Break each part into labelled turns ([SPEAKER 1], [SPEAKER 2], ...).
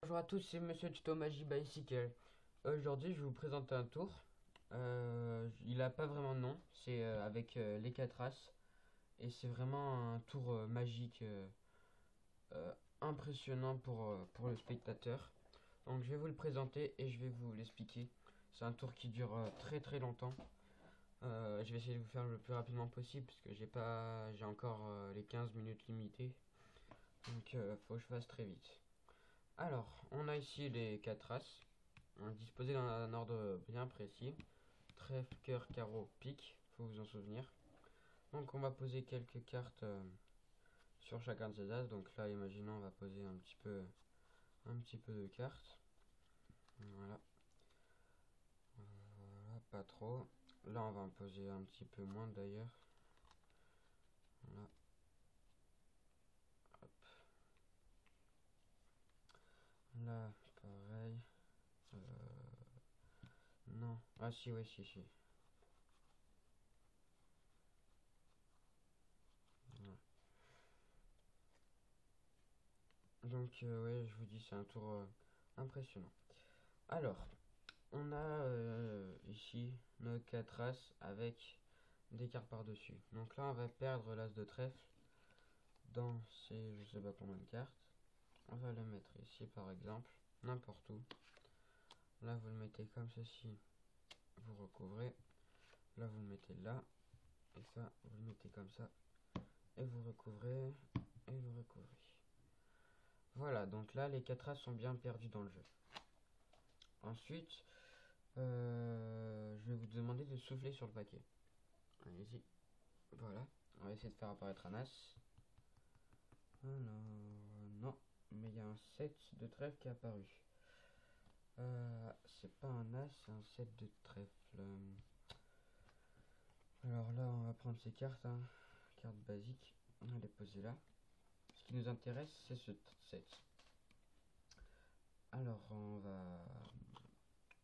[SPEAKER 1] Bonjour à tous, c'est Monsieur Tuto Magie Bicycle. Aujourd'hui, je vais vous présenter un tour. Il n'a pas vraiment de nom, c'est avec les 4 as. Et c'est vraiment un tour magique impressionnant pour le spectateur. Donc je vais vous le présenter et je vais vous l'expliquer. C'est un tour qui dure très très longtemps. Je vais essayer de vous faire le plus rapidement possible parce que j'ai encore les 15 minutes limitées. Donc faut que je fasse très vite. Alors, on a ici les 4 as. Disposés dans un ordre bien précis. Trèfle, cœur, carreau, pique, faut vous en souvenir. Donc on va poser quelques cartes sur chacun de ces as. Donc là, imaginons, on va poser un petit peu de cartes. Voilà. Voilà, pas trop. Là, on va en poser un petit peu moins d'ailleurs. Voilà. Hop. Là, pareil. Euh, non. Ah si, ouais, si. Voilà. Donc, ouais, je vous dis, c'est un tour impressionnant. Alors, on a ici nos 4 as avec des cartes par-dessus. Donc là, on va perdre l'as de trèfle dans ces je sais pas combien de cartes. On va le mettre ici par exemple, n'importe où. Là, vous le mettez comme ceci, vous recouvrez. Là, vous le mettez là. Et ça, vous le mettez comme ça. Et vous recouvrez. Et vous recouvrez. Voilà, donc là, les 4 as sont bien perdus dans le jeu. Ensuite, je vais vous demander de souffler sur le paquet. Allez-y. Voilà, on va essayer de faire apparaître un as. Alors, non, mais il y a un 7 de trèfle qui est apparu. C'est pas un as, c'est un 7 de trèfle. Alors là, on va prendre ces cartes, hein. Cartes basiques, on va les poser là. Ce qui nous intéresse, c'est ce 7. Alors, on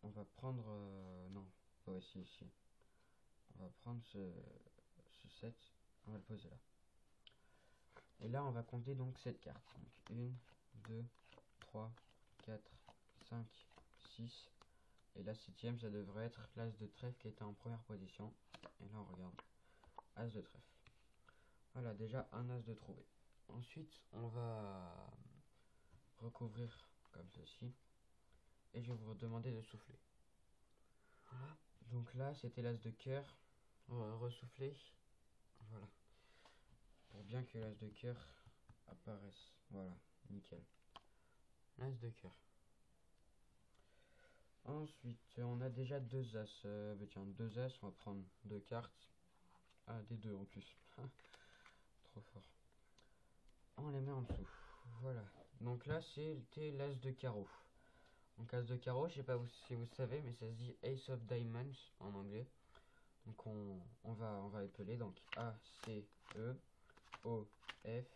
[SPEAKER 1] va prendre... non, ouais, si. On va prendre ce 7, on va le poser là. Et là, on va compter donc 7 cartes. Donc 1, 2, 3, 4, 5, 6. Et la septième, ça devrait être l'as de trèfle qui était en première position. Et là, on regarde. As de trèfle. Voilà, déjà un as de trouvé. Ensuite, on va recouvrir comme ceci. Et je vais vous demander de souffler. Voilà. Donc là, c'était l'as de cœur. On va ressouffler. Voilà. Pour bien que l'as de cœur apparaisse. Voilà, nickel. L'as de cœur. Ensuite, on a déjà deux as. Tiens, deux as, on va prendre deux cartes. Ah, des deux en plus. Trop fort. On les met en dessous. Voilà. Donc là, c'était l'as de carreau. Donc as de carreau, je sais pas si vous savez, mais ça se dit Ace of Diamonds en anglais. Donc on va épeler. Donc A, C, E, O, F,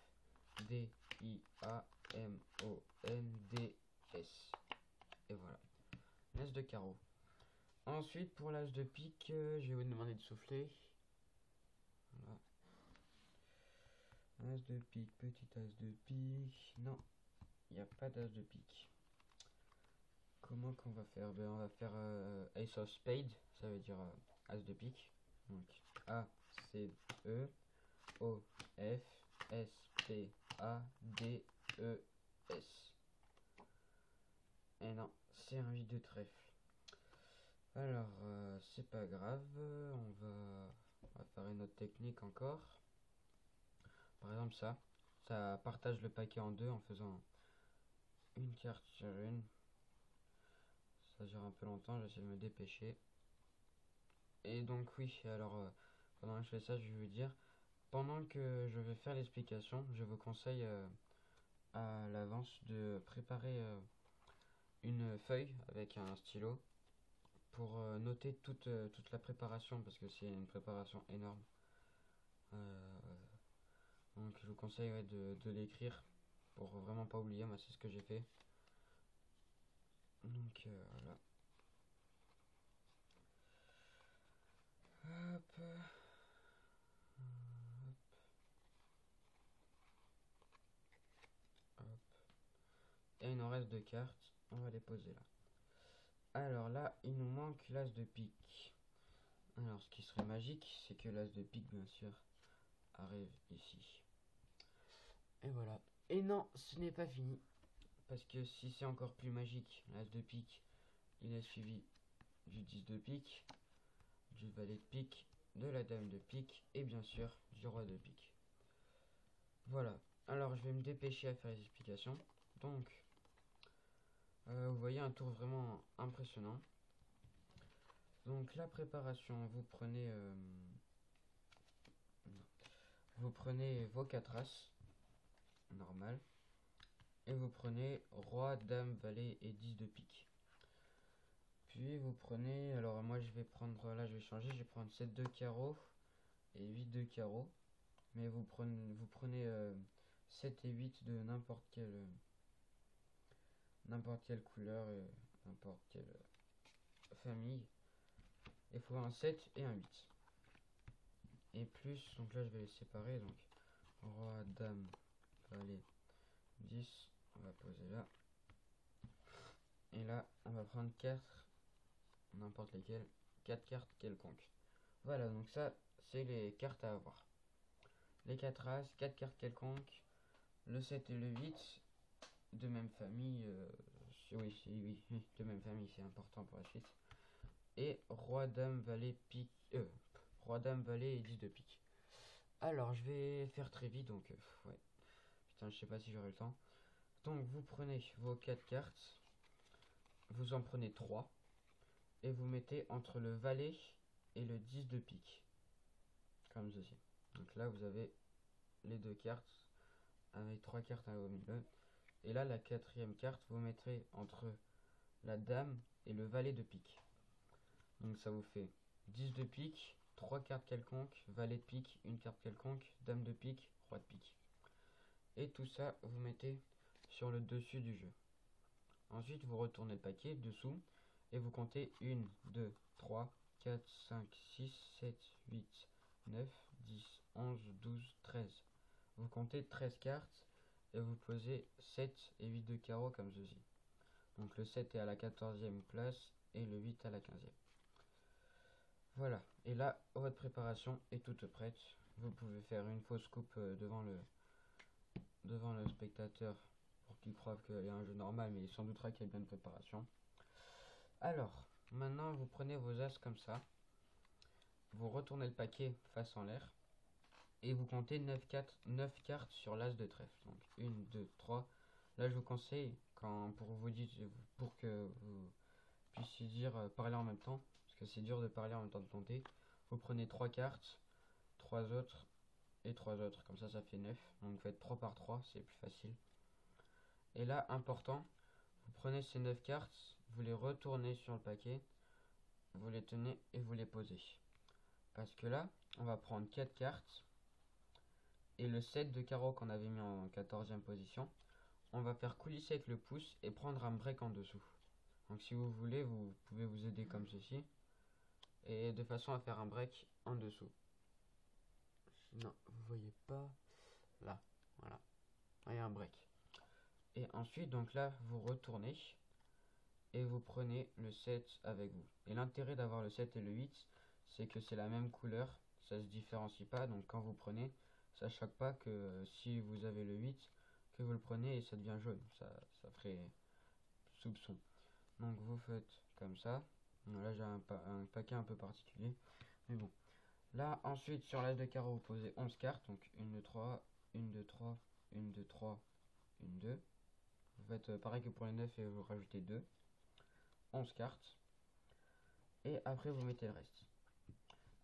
[SPEAKER 1] D, I, A, M, O, N, D, S. Et voilà. L'as de carreau. Ensuite, pour l'as de pique, je vais vous demander de souffler. Voilà. As de pique, petit as de pique. Non, il n'y a pas d'as de pique. Comment qu'on va faire? Ben, on va faire Ace of Spade, ça veut dire as de pique. Donc A, C, E, O, F, S, P, A, D, E, S. Et non, c'est un 8 de trèfle. Alors, c'est pas grave, on va faire une autre technique encore. Par exemple ça partage le paquet en deux en faisant une carte sur une. Ça dure un peu longtemps, j'essaie de me dépêcher. Et donc oui, alors pendant que je fais ça, je vais vous dire, pendant que je vais faire l'explication, je vous conseille à l'avance de préparer une feuille avec un stylo pour noter toute la préparation parce que c'est une préparation énorme. Euh, donc je vous conseille ouais, de l'écrire pour vraiment pas oublier, moi c'est ce que j'ai fait. Donc voilà. Hop. Hop. Et il nous reste 2 cartes. On va les poser là. Alors là, il nous manque l'as de pique. Alors ce qui serait magique, c'est que l'as de pique, bien sûr, arrive ici. Et voilà. Et non, ce n'est pas fini. Parce que si c'est encore plus magique, l'as de pique, il est suivi du 10 de pique, du valet de pique, de la dame de pique et bien sûr du roi de pique. Voilà. Alors je vais me dépêcher à faire les explications. Donc, vous voyez un tour vraiment impressionnant. Donc la préparation, vous prenez vos 4 as, normal, et vous prenez roi, dame, valet et 10 de pique. Puis vous prenez, alors moi je vais prendre, là je vais changer, je vais prendre 7 de carreau et 8 de carreau. Mais vous prenez 7 et 8 de n'importe quelle couleur, n'importe quelle famille. Il faut un 7 et un 8. Et plus, donc là je vais les séparer, donc roi, dame, valet, 10, on va poser là. Et là, on va prendre 4, n'importe lesquelles, 4 cartes quelconques. Voilà, donc ça, c'est les cartes à avoir. Les 4 as, 4 cartes quelconques, le 7 et le 8, de même famille, oui, de même famille, c'est important pour la suite. Et roi, dame, valet, pique, roi, dame, valet et 10 de pique. Alors, je vais faire très vite, donc, ouais. Putain, je sais pas si j'aurai le temps. Donc, vous prenez vos 4 cartes, vous en prenez 3, et vous mettez entre le valet et le 10 de pique. Comme ceci. Donc là, vous avez les 2 cartes, avec 3 cartes au milieu. Et là, la 4e carte, vous mettrez entre la dame et le valet de pique. Donc ça vous fait 10 de pique, 3 cartes quelconques, valet de pique, une carte quelconque, dame de pique, roi de pique. Et tout ça, vous mettez sur le dessus du jeu. Ensuite, vous retournez le paquet dessous et vous comptez 1, 2, 3, 4, 5, 6, 7, 8, 9, 10, 11, 12, 13. Vous comptez 13 cartes et vous posez 7 et 8 de carreau comme ceci. Donc le 7 est à la 14e place et le 8 à la 15e. Voilà, et là, votre préparation est toute prête. Vous pouvez faire une fausse coupe devant le spectateur pour qu'il croie qu'il y a un jeu normal, mais il s'en doutera qu'il y a bien de préparation. Alors, maintenant vous prenez vos as comme ça, vous retournez le paquet face en l'air, et vous comptez 9 cartes sur l'as de trèfle. Donc 1, 2, 3. Là je vous conseille, pour que vous puissiez dire parler en même temps, parce que c'est dur de parler en même temps de compter, vous prenez 3 cartes, 3 autres et 3 autres, comme ça fait 9. Donc vous faites 3 par 3, c'est plus facile. Et là, important, vous prenez ces 9 cartes, vous les retournez sur le paquet, vous les tenez et vous les posez. Parce que là, on va prendre 4 cartes, et le 7 de carreau qu'on avait mis en 14e position, on va faire coulisser avec le pouce et prendre un break en dessous. Donc si vous voulez, vous pouvez vous aider comme ceci, et de façon à faire un break en dessous. Non, vous voyez pas, là, voilà, il y a un break. Et ensuite, donc là, vous retournez, et vous prenez le 7 avec vous. Et l'intérêt d'avoir le 7 et le 8, c'est que c'est la même couleur, ça se différencie pas, donc quand vous prenez, ça choque pas que si vous avez le 8, que vous le prenez et ça devient jaune, ça ferait soupçon. Donc vous faites comme ça. Là j'ai un paquet un peu particulier, mais bon. Là ensuite sur l'as de carreau vous posez 11 cartes, donc 1, 2, 3, 1, 2, 3, 1, 2, 3, 1, 2. Vous faites pareil que pour les 9 et vous rajoutez 2. 11 cartes. Et après vous mettez le reste.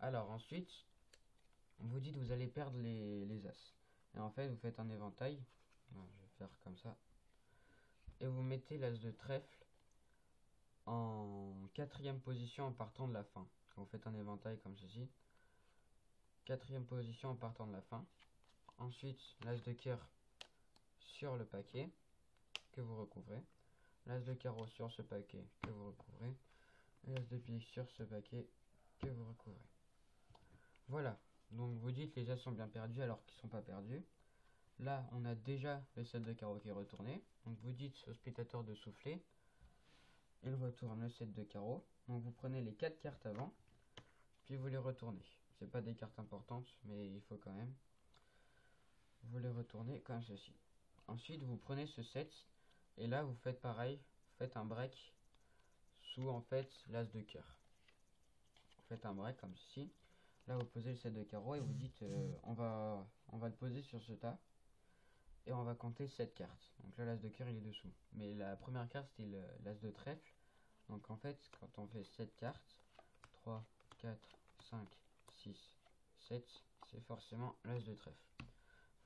[SPEAKER 1] Alors ensuite, vous dites vous allez perdre les as. Et en fait vous faites un éventail. Alors, je vais faire comme ça. Et vous mettez l'as de trèfle en 4e position en partant de la fin. Vous faites un éventail comme ceci. 4e position en partant de la fin. Ensuite, l'as de cœur sur le paquet que vous recouvrez. L'as de carreau sur ce paquet que vous recouvrez. Et l'as de pique sur ce paquet que vous recouvrez. Voilà. Donc vous dites les as sont bien perdus alors qu'ils ne sont pas perdus. Là, on a déjà le 7 de carreau qui est retourné. Donc vous dites au spectateur de souffler. Il retourne le 7 de carreau. Donc vous prenez les 4 cartes avant, puis vous les retournez. C'est pas des cartes importantes, mais il faut quand même. Vous les retournez comme ceci. Ensuite, vous prenez ce 7 et là vous faites pareil. Vous faites un break sous en fait l'as de cœur. Vous faites un break comme ceci. Là vous posez le 7 de carreau et vous dites on va le poser sur ce tas et on va compter 7 cartes. Donc là l'as de cœur il est dessous. Mais la première carte c'était l'as de trèfle. Donc en fait quand on fait 7 cartes, 3, 4, 5, 6, 7, c'est forcément l'as de trèfle.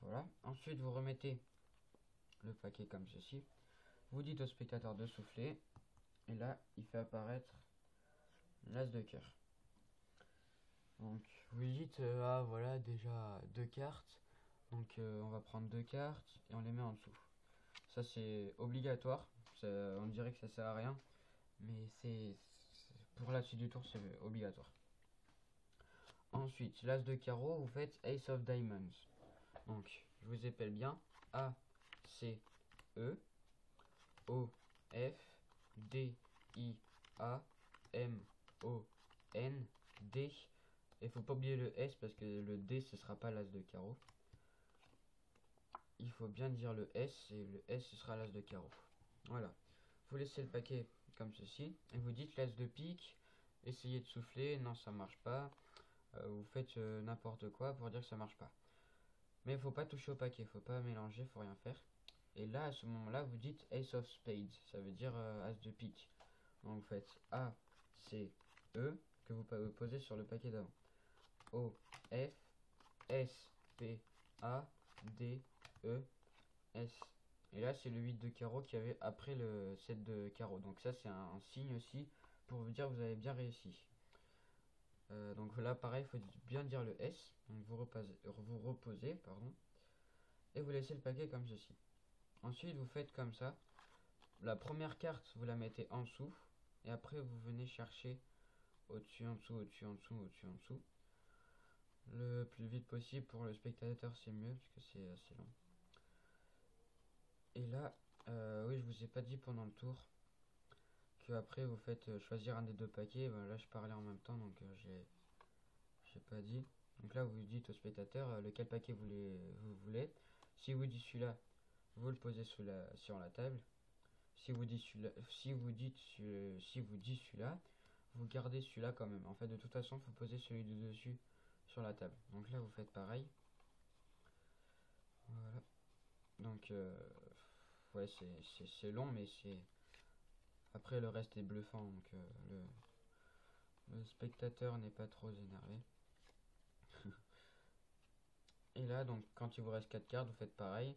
[SPEAKER 1] Voilà. Ensuite vous remettez le paquet comme ceci. Vous dites au spectateur de souffler et là il fait apparaître l'as de cœur. Donc vous dites ah voilà déjà deux cartes, donc on va prendre deux cartes et on les met en dessous. Ça c'est obligatoire, on dirait que ça sert à rien, mais c'est pour la suite du tour c'est obligatoire. Ensuite l'as de carreau, vous faites Ace of Diamonds. Donc je vous épelle bien A C E O F D I A M O N D. Il faut pas oublier le S parce que le D ce sera pas l'as de carreau. Il faut bien dire le S et le S ce sera l'as de carreau. Voilà. Vous laissez le paquet comme ceci et vous dites l'as de pique. Essayez de souffler, non ça marche pas. Vous faites n'importe quoi pour dire que ça marche pas. Mais il faut pas toucher au paquet, faut pas mélanger, faut rien faire. Et là à ce moment là vous dites Ace of Spades, ça veut dire as de pique. Donc vous faites A C E que vous posez sur le paquet d'avant. O F S P A D E S. Et là c'est le 8 de carreau qu'il y avait après le 7 de carreau. Donc ça c'est un signe aussi pour vous dire que vous avez bien réussi. Donc là pareil il faut bien dire le S. Donc vous reposez pardon, et vous laissez le paquet comme ceci. Ensuite vous faites comme ça. La première carte vous la mettez en dessous et après vous venez chercher au-dessus, en dessous, au-dessus, en dessous, au-dessus, en dessous. Le plus vite possible pour le spectateur c'est mieux parce que c'est assez long. Et là, oui je vous ai pas dit pendant le tour que après vous faites choisir un des deux paquets. Ben, là je parlais en même temps donc j'ai pas dit. Donc là vous dites au spectateur lequel paquet vous voulez. Si vous dites celui-là, vous le posez sur la table. Si vous dites celui-là, vous gardez celui-là quand même. En fait de toute façon vous posez celui de dessus sur la table. Donc là vous faites pareil. Voilà. Donc ouais c'est long mais c'est après le reste est bluffant donc le spectateur n'est pas trop énervé. Et là donc quand il vous reste 4 cartes vous faites pareil.